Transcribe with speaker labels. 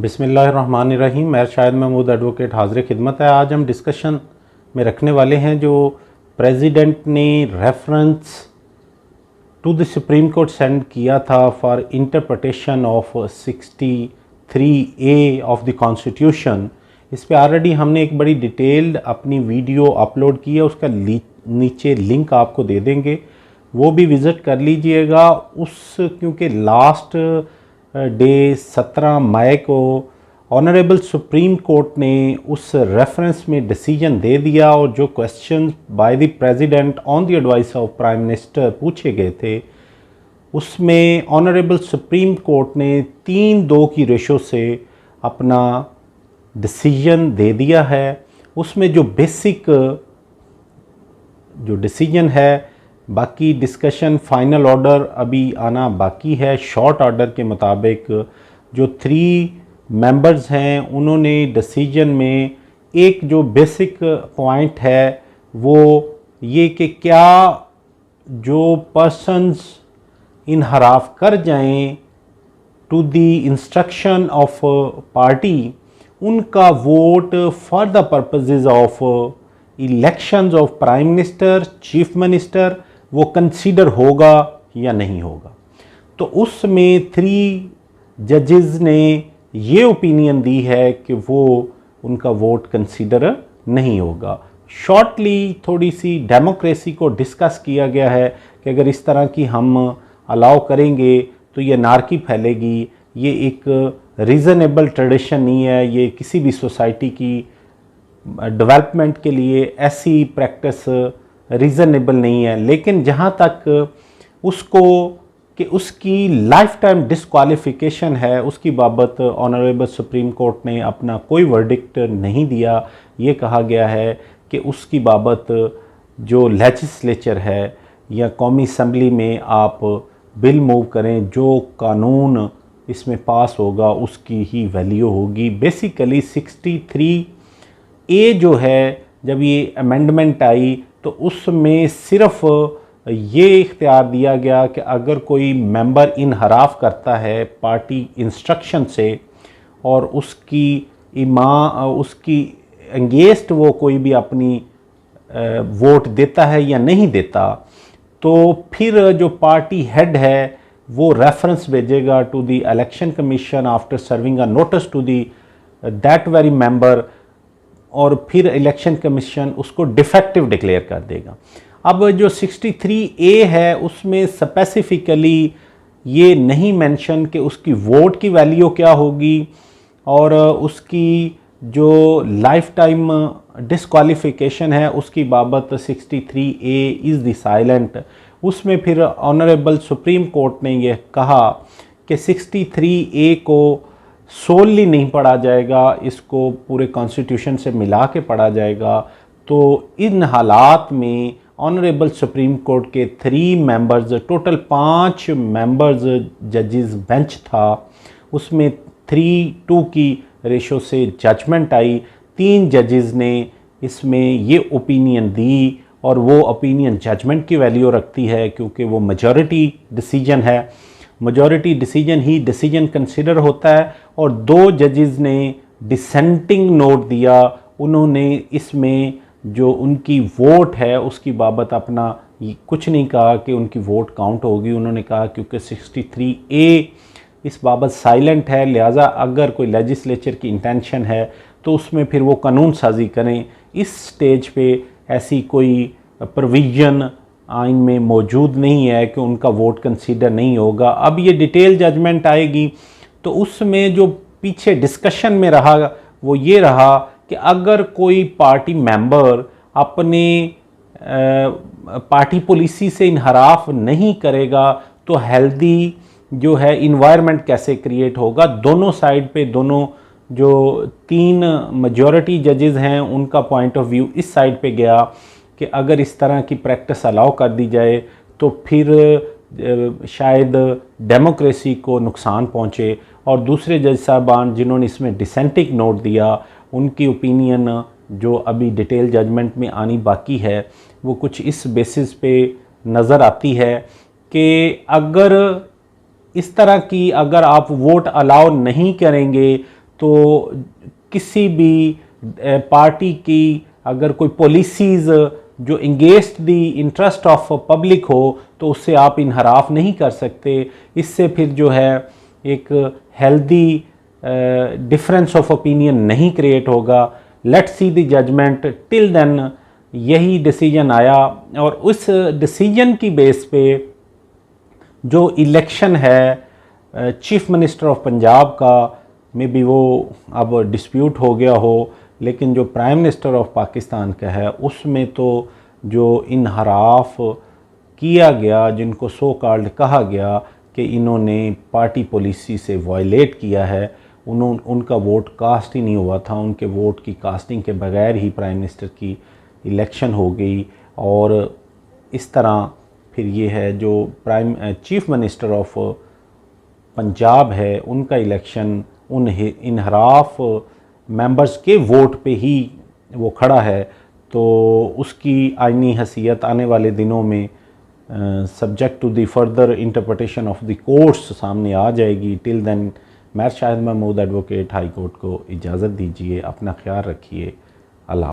Speaker 1: बिस्मिल्लाहिर्रहमानिर्रहीम। मैं शाहिद महमूद एडवोकेट हाज़िर खिदमत है। आज हम डिस्कशन में रखने वाले हैं जो प्रेसिडेंट ने reference to the supreme court send किया था for interpretation of 63A of the constitution. इस पे ऑलरेडी हमने एक बड़ी डिटेल्ड अपनी वीडियो अपलोड की है, उसका नीचे लिंक आपको दे देंगे, वो भी विज़िट कर लीजिएगा। क्योंकि लास्ट डे 17 मई को ऑनरेबल सुप्रीम कोर्ट ने उस रेफरेंस में डिसीजन दे दिया और जो question by the president on the advice of prime minister पूछे गए थे उसमें ऑनरेबल सुप्रीम कोर्ट ने 3-2 की रेशो से अपना डिसीजन दे दिया है। उसमें जो बेसिक जो डिसीजन है, बाकी डिस्कशन फाइनल ऑर्डर अभी आना बाकी है। शॉर्ट ऑर्डर के मुताबिक जो 3 मेंबर्स हैं उन्होंने डिसीजन में एक जो बेसिक पॉइंट है वो ये कि क्या जो पर्सन्स इनहराफ कर जाएं to the instruction of party, उनका vote for the purposes of elections of prime minister, chief minister वो कंसीडर होगा या नहीं होगा। तो उसमें 3 जजेस ने ये ओपिनियन दी है कि वो उनका वोट कंसीडर नहीं होगा। शॉर्टली थोड़ी सी डेमोक्रेसी को डिस्कस किया गया है कि अगर इस तरह की हम अलाउ करेंगे तो ये नारकी फैलेगी, ये एक रीज़नेबल ट्रेडिशन नहीं है, ये किसी भी सोसाइटी की डेवलपमेंट के लिए ऐसी प्रैक्टिस रीज़नेबल नहीं है। लेकिन जहाँ तक उसको कि उसकी लाइफ टाइम डिस्क्वालिफिकेशन है उसकी बाबत ऑनरेबल सुप्रीम कोर्ट ने अपना कोई वर्डिक्ट नहीं दिया। ये कहा गया है कि उसकी बाबत जो लेजिस्लेचर है या कौमी असम्बली में आप बिल मूव करें, जो कानून इसमें पास होगा उसकी ही वैल्यू होगी। बेसिकली 63A जो है जब ये अमेंडमेंट आई तो उसमें सिर्फ ये इख्तियार दिया गया कि अगर कोई मेंबर इनहराफ करता है पार्टी इंस्ट्रक्शन से और उसकी अगेंस्ट वो कोई भी अपनी वोट देता है या नहीं देता, तो फिर जो पार्टी हेड है वो रेफरेंस भेजेगा to the election commission after serving a notice to the that very member, और फिर इलेक्शन कमीशन उसको डिफेक्टिव डिक्लेयर कर देगा। अब जो 63A है उसमें स्पेसिफिकली ये नहीं मेंशन कि उसकी वोट की वैल्यू क्या होगी और उसकी जो लाइफ टाइम डिस्क्वालिफिकेशन है उसकी बाबत 63A इज़ द साइलेंट। उसमें फिर ऑनरेबल सुप्रीम कोर्ट ने यह कहा कि 63A को सोलली नहीं पढ़ा जाएगा, इसको पूरे कॉन्स्टिट्यूशन से मिला के पढ़ा जाएगा। तो इन हालात में ऑनरेबल सुप्रीम कोर्ट के 3 मेंबर्स, टोटल 5 मेंबर्स जजेस बेंच था, उसमें 3-2 की रेशो से जजमेंट आई। 3 जजेस ने इसमें ये ओपिनियन दी और वो ओपिनियन जजमेंट की वैल्यू रखती है क्योंकि वो मेजॉरिटी डिसीजन है। मेजॉरिटी डिसीजन ही डिसीजन कंसिडर होता है। और 2 जजेस ने डिसेंटिंग नोट दिया, उन्होंने इसमें जो उनकी वोट है उसकी बाबत अपना कुछ नहीं कहा कि उनकी वोट काउंट होगी। उन्होंने कहा क्योंकि 63A इस बाबत साइलेंट है, लिहाजा अगर कोई लेजिस्लेचर की इंटेंशन है तो उसमें फिर वो कानून साजी करें। इस स्टेज पे ऐसी कोई प्रोविज़न आइन में मौजूद नहीं है कि उनका वोट कंसीडर नहीं होगा। अब ये डिटेल जजमेंट आएगी तो उसमें जो पीछे डिस्कशन में रहा वो ये रहा कि अगर कोई पार्टी मेंबर अपने पार्टी पॉलिसी से इनहराफ नहीं करेगा तो हेल्दी जो है इन्वायरमेंट कैसे क्रिएट होगा। दोनों साइड पे, दोनों जो 3 मेजॉरिटी जजेस हैं उनका पॉइंट ऑफ व्यू इस साइड पे गया कि अगर इस तरह की प्रैक्टिस अलाउ कर दी जाए तो फिर शायद डेमोक्रेसी को नुकसान पहुंचे। और दूसरे जज साहबान जिन्होंने इसमें डिसेंटिंग नोट दिया उनकी ओपिनियन जो अभी डिटेल जजमेंट में आनी बाकी है वो कुछ इस बेसिस पे नज़र आती है कि अगर इस तरह की अगर आप वोट अलाउ नहीं करेंगे तो किसी भी पार्टी की अगर कोई पॉलिसीज़ जो इंगेस्ट दी इंटरेस्ट ऑफ पब्लिक हो तो उससे आप इनहराफ नहीं कर सकते। इससे फिर जो है एक हेल्दी डिफरेंस ऑफ ओपिनियन नहीं क्रिएट होगा। Let's see the judgment, till then यही डिसीजन आया और उस डिसीजन की बेस पे जो इलेक्शन है चीफ मिनिस्टर ऑफ पंजाब का, मे बी वो अब डिस्प्यूट हो गया हो, लेकिन जो प्राइम मिनिस्टर ऑफ पाकिस्तान का है उसमें तो जो इनहराफ किया गया, जिनको सो कॉल्ड कहा गया कि इन्होंने पार्टी पॉलिसी से वायलेट किया है, उनका वोट कास्ट ही नहीं हुआ था। उनके वोट की कास्टिंग के बगैर ही प्राइम मिनिस्टर की इलेक्शन हो गई। और इस तरह फिर ये है जो चीफ मिनिस्टर ऑफ पंजाब है उनका इलेक्शन उन इनहराफ मेंबर्स के वोट पे ही वो खड़ा है। तो उसकी आईनी हैसियत आने वाले दिनों में subject to the further interpretation of the courts सामने आ जाएगी। टिल देन मैं Shahid Mahmood advocate high court को इजाज़त दीजिए। अपना ख्याल रखिए।